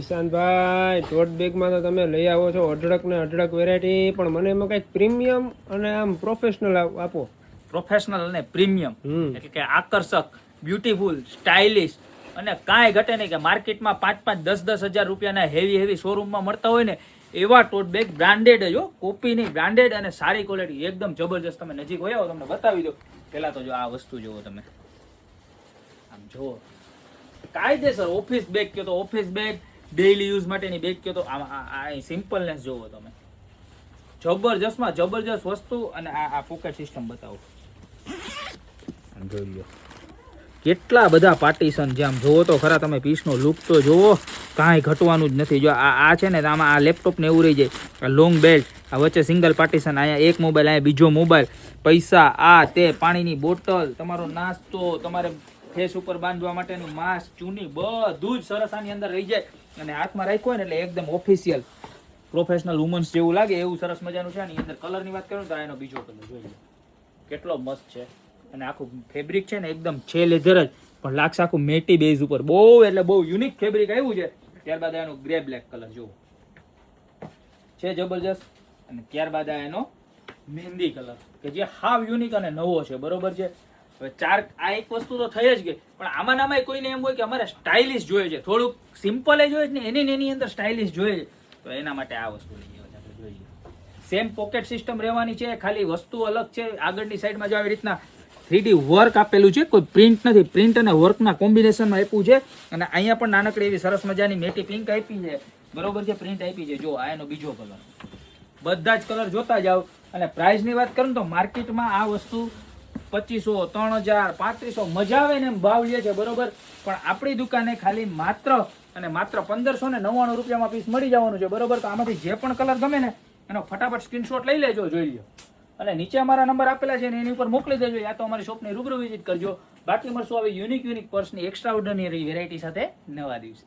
ઈશાનભાઈ ટોટ બેગમાં તો તમે લઈ આવો છો અઢળક ને અઢળક વેરાયટી, પણ મને એમાં કંઈક પ્રીમિયમ અને આમ પ્રોફેશનલ આપો. પ્રોફેશનલ અને પ્રીમિયમ એટલે કે આકર્ષક, બ્યુટીફુલ, સ્ટાઇલિશ અને કાંઈ ઘટે નહીં કે માર્કેટમાં 5-10 હજાર રૂપિયાના હેવી શોરૂમમાં મળતા હોય ને એવા ટોટ બેગ બ્રાન્ડેડ જ હો, કોપી નહીં, બ્રાન્ડેડ અને સારી ક્વોલિટી, એકદમ જબરજસ્ત. તમે નજીક હોય આવો તમને બતાવી દો. પહેલા તો જો આ વસ્તુ જુઓ તમે, આમ જુઓ કાયદેસર ઓફિસ બેગ કયો તો ઓફિસ બેગ, ડેઈલી યુઝ માટેની બેગ કયો તો આ સિમ્પલનેસ જોવો તમે, જબરજસ્તમાં જબરજસ્ત વસ્તુ. અને આ પોકેટ સિસ્ટમ બતાવો, જોઈ લો કેટલા બધા પાર્ટીશન, જેમ જોવો તો ખરા તમે, પીસનો લુક તો જોવો, કાંઈ ઘટવાનું જ નથી. જો આ છે ને આમાં આ લેપટોપ ને એવું રહી જાય, આ લોંગ બેલ્ટ, આ વચ્ચે સિંગલ પાર્ટીશન, અહીંયા એક મોબાઈલ, અહીંયા બીજો મોબાઈલ, પૈસા, આ તે, પાણીની બોટલ, તમારો નાસ્તો, તમારે ફેસ ઉપર બાંધવા માટેનું માસ્ક, ચૂની, બધું જ સરસ આની અંદર રહી જાય. અને હાથમાં રાખ્યો હોય ને એટલે એકદમ ઓફિશિયલ પ્રોફેશનલ વુમન્સ જેવું લાગે એવું સરસ મજાનું છે. આની અંદર કલરની વાત કરું તો એનો બીજો કલર જોઈ લો કેટલો મસ્ત છે. અને આખું ફેબ્રિક છે ને એકદમ છે લેધર જ, પણ લાગશે આખું મેટી બેઝ ઉપર, બહુ એટલે બહુ યુનિક ફેબ્રિક આવ્યું છે. ત્યારબાદ એનો ગ્રે બ્લેક કલર જુઓ છે જબરજસ્ત. અને ત્યારબાદ એનો મહેંદી કલર કે જે હાવ યુનિક અને નવો છે, બરોબર છે. હવે આ એક વસ્તુ તો થઈ જ ગઈ, પણ આમાં કોઈને એમ હોય કે અમારે સ્ટાઇલિશ જોઈએ છે, થોડુંક સિમ્પલ જોઈએ છે ને એની અંદર સ્ટાઇલિશ જોઈએ છે, તો એના માટે આ વસ્તુ લઈ આપણે જોઈએ. સેમ પોકેટ સિસ્ટમ રહેવાની છે, ખાલી વસ્તુ અલગ છે. આગળની સાઈડમાં જો આવી રીતના 3D વર્ક આપેલું છે, કોઈ પ્રિન્ટ નથી, પ્રિન્ટ અને વર્કના કોમ્બિનેશનમાં આપ્યું છે. અને અહીંયા પણ નાનકડી એવી સરસ મજાની મેટી પિંક આપી છે, બરોબર છે, પ્રિન્ટ આપી છે. જો આ એનો બીજો કલર, બધા જ કલર જોતા જાવ. અને પ્રાઇસની વાત કરું તો માર્કેટમાં આ વસ્તુ 2500, 3000, 3500 મજા આવે ને એમ ભાવ લે છે, બરોબર. પણ આપણી દુકાને ખાલી માત્ર અને માત્ર 1599 રૂપિયામાં પીસ મળી જવાનું છે, બરોબર. તો આમાંથી જે પણ કલર ગમે ને એનો ફટાફટ સ્ક્રીનશોટ લઈ લેજો, જોઈ લો. અને નીચે અમારા નંબર આપેલા છે ને એની ઉપર મોકલી દેજો, યા તો અમારી શોપની રૂબરૂ વિઝિટ કરજો. બાકી મળશું આવી યુનિક પર્સની એક્સ્ટ્રા ઓર્ડિનરી વેરાયટી સાથે નવા દિવસે.